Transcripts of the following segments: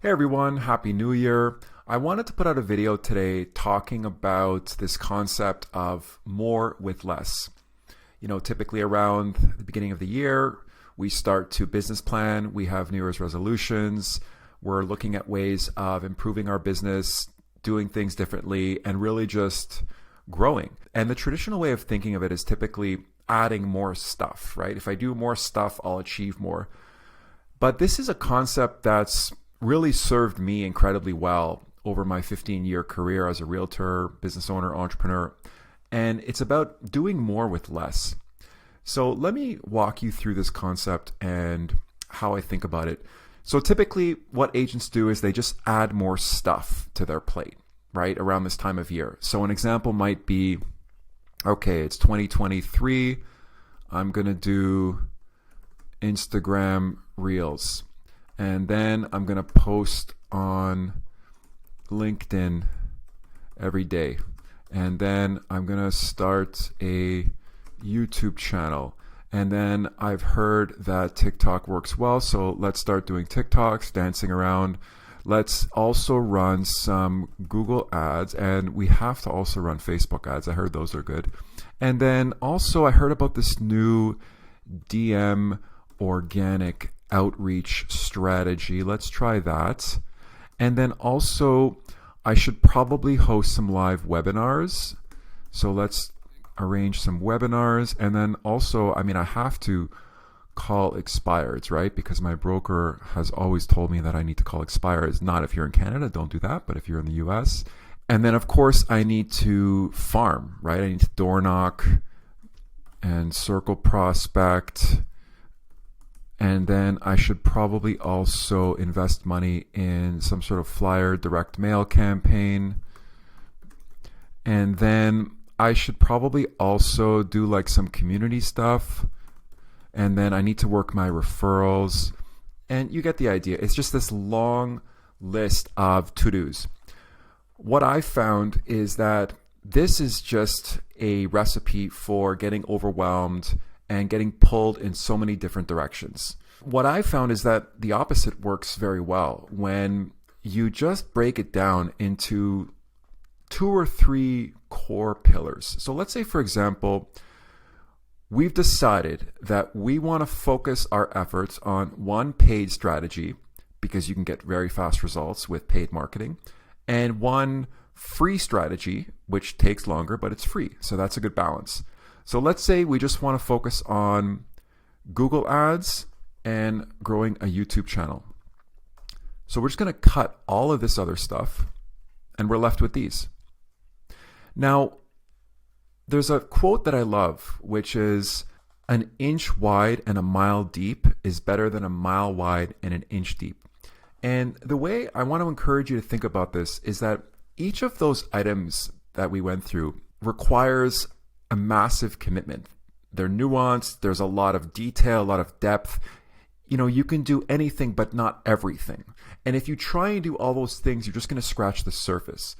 Hey everyone, Happy New Year. I wanted to put out a video today talking about this concept of more with less. Typically around the beginning of the year, we start to business plan, we have New Year's resolutions, we're looking at ways of improving our business, doing things differently, and really just growing. And the traditional way of thinking of it is typically adding more stuff, right? If I do more stuff, I'll achieve more. But this is a concept that's really served me incredibly well over my 15-year career as a realtor, business owner, entrepreneur. And it's about doing more with less. So let me walk you through this concept and how I think about it. So typically what agents do is they just add more stuff to their plate, right, around this time of year. So an example might be, okay, it's 2023. I'm going to do Instagram Reels. And then I'm going to post on LinkedIn every day. And then I'm going to start a YouTube channel. And then I've heard that TikTok works well, so let's start doing TikToks, dancing around. Let's also run some Google ads, and we have to also run Facebook ads. I heard those are good. And then also I heard about this new DM organic outreach strategy. Let's try that. And then also I should probably host some live webinars. So let's arrange some webinars. And then also, I have to call expireds, right? Because my broker has always told me that I need to call expireds. Not if you're in Canada, don't do that, but if you're in the US. And then of course I need to farm, right? I need to door knock and circle prospect. And then I should probably also invest money in some sort of flyer direct mail campaign. And then I should probably also do like some community stuff. And then I need to work my referrals. And you get the idea. It's just this long list of to-dos. What I found is that this is just a recipe for getting overwhelmed and getting pulled in so many different directions. What I found is that the opposite works very well when you just break it down into 2 or 3 core pillars. So let's say, for example, we've decided that we want to focus our efforts on one paid strategy because you can get very fast results with paid marketing, and one free strategy, which takes longer, but it's free. So that's a good balance. So let's say we just want to focus on Google ads and growing a YouTube channel. So we're just going to cut all of this other stuff and we're left with these. Now, there's a quote that I love, which is an inch wide and a mile deep is better than a mile wide and an inch deep. And the way I want to encourage you to think about this is that each of those items that we went through requires a massive commitment. They're nuanced, there's a lot of detail, a lot of depth. You can do anything but not everything. And if you try and do all those things, you're just going to scratch the surface.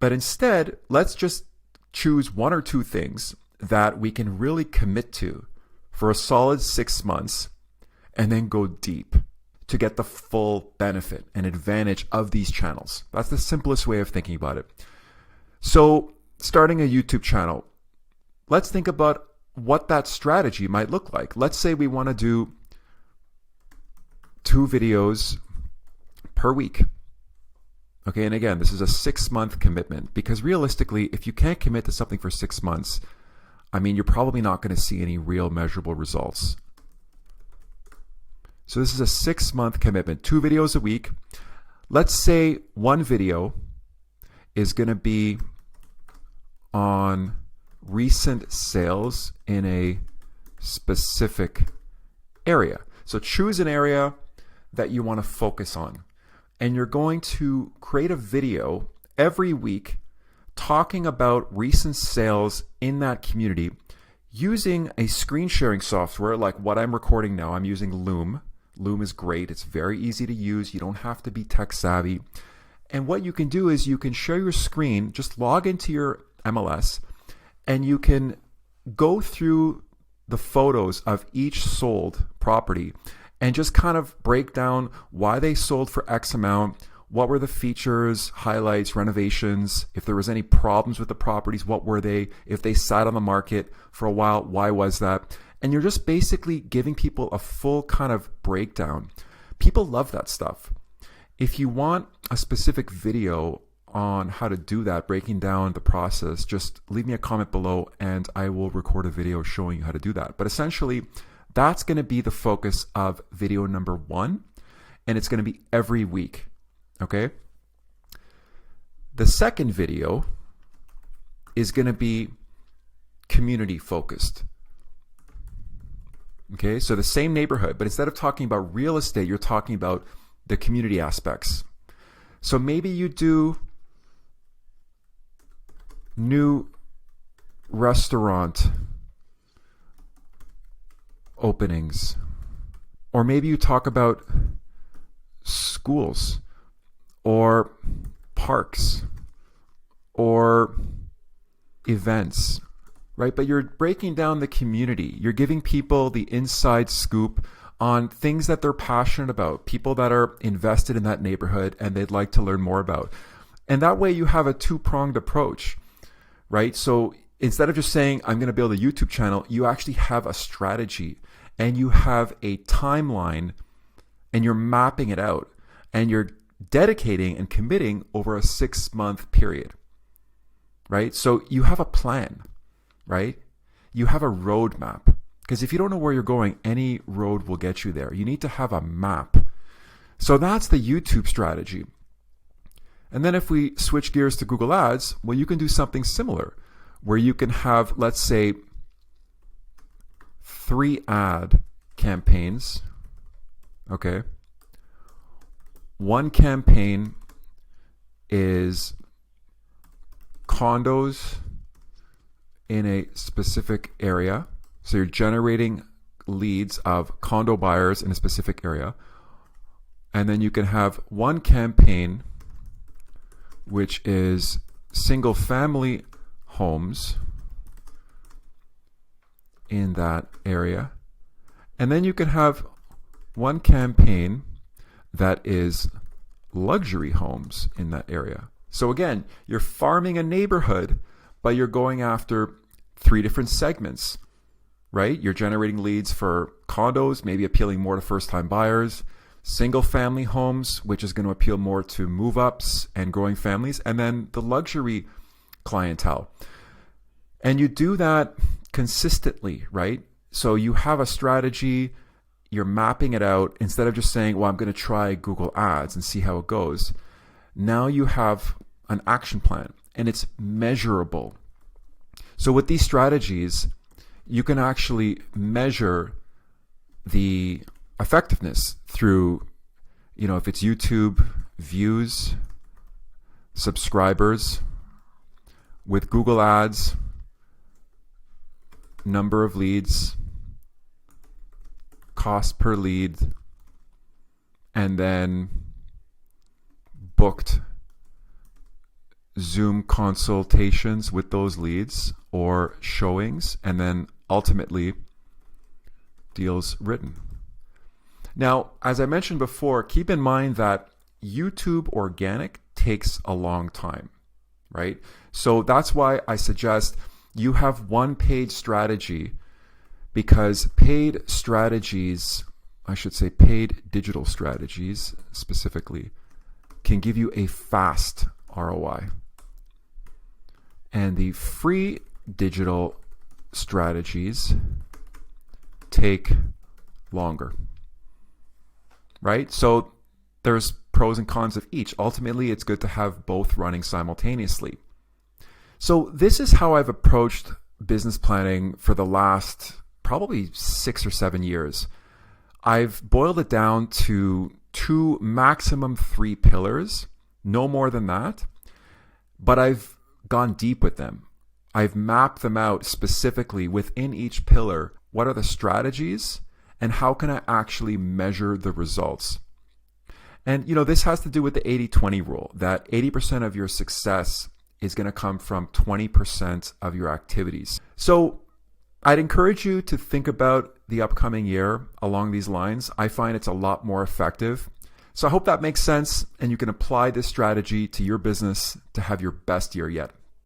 But instead, let's just choose 1 or 2 things that we can really commit to for a solid 6 months and then go deep to get the full benefit and advantage of these channels. That's the simplest way of thinking about it. So starting a YouTube channel, let's think about what that strategy might look like. Let's say we want to do 2 videos per week. Okay, and again, this is a 6-month commitment because realistically, if you can't commit to something for 6 months, you're probably not going to see any real measurable results. So this is a 6-month commitment, 2 videos a week. Let's say one video is going to be on recent sales in a specific area. So choose an area that you want to focus on. And you're going to create a video every week talking about recent sales in that community using a screen sharing software like what I'm recording now. I'm using Loom. Loom is great. It's very easy to use. You don't have to be tech savvy. And what you can do is you can share your screen, just log into your MLS, and you can go through the photos of each sold property and just kind of break down why they sold for X amount, what were the features, highlights, renovations, if there was any problems with the properties, what were they, if they sat on the market for a while, why was that? And you're just basically giving people a full kind of breakdown. People love that stuff. If you want a specific video on how to do that, breaking down the process, just leave me a comment below and I will record a video showing you how to do that. But essentially, that's going to be the focus of video number 1, and it's going to be every week. Okay. The second video is going to be community focused. Okay. So the same neighborhood, but instead of talking about real estate, you're talking about the community aspects. So maybe you do new restaurant openings, or maybe you talk about schools or parks or events, right? But you're breaking down the community. You're giving people the inside scoop on things that they're passionate about, people that are invested in that neighborhood and they'd like to learn more about. And that way you have a two-pronged approach, right? So instead of just saying, I'm going to build a YouTube channel, you actually have a strategy and you have a timeline and you're mapping it out and you're dedicating and committing over a 6-month period, right? So you have a plan, right? You have a roadmap, because if you don't know where you're going, any road will get you there. You need to have a map. So that's the YouTube strategy. And then if we switch gears to Google Ads, well, you can do something similar where you can have, let's say, 3 ad campaigns. Okay. One campaign is condos in a specific area. So you're generating leads of condo buyers in a specific area. And then you can have one campaign which is single family homes in that area. And then you can have one campaign that is luxury homes in that area. So again, you're farming a neighborhood, but you're going after 3 different segments, right? You're generating leads for condos, maybe appealing more to first-time buyers, single family homes, which is going to appeal more to move-ups and growing families, and then the luxury clientele. And you do that consistently, right? So you have a strategy, you're mapping it out instead of just saying, well, I'm going to try Google Ads and see how it goes. Now you have an action plan and it's measurable. So with these strategies, you can actually measure the effectiveness through, if it's YouTube, views, subscribers. With Google Ads, number of leads, cost per lead, and then booked Zoom consultations with those leads or showings, and then ultimately deals written. Now, as I mentioned before, keep in mind that YouTube organic takes a long time, right? So that's why I suggest you have one paid strategy, because paid strategies, I should say paid digital strategies specifically, can give you a fast ROI. And the free digital strategies take longer, right? So there's pros and cons of each. Ultimately, it's good to have both running simultaneously. So this is how I've approached business planning for the last probably 6 or 7 years. I've boiled it down to 2, maximum 3 pillars, no more than that, but I've gone deep with them. I've mapped them out specifically within each pillar. What are the strategies and how can I actually measure the results? And this has to do with the 80-20 rule, that 80% of your success is going to come from 20% of your activities. So I'd encourage you to think about the upcoming year along these lines. I find it's a lot more effective. So I hope that makes sense and you can apply this strategy to your business to have your best year yet.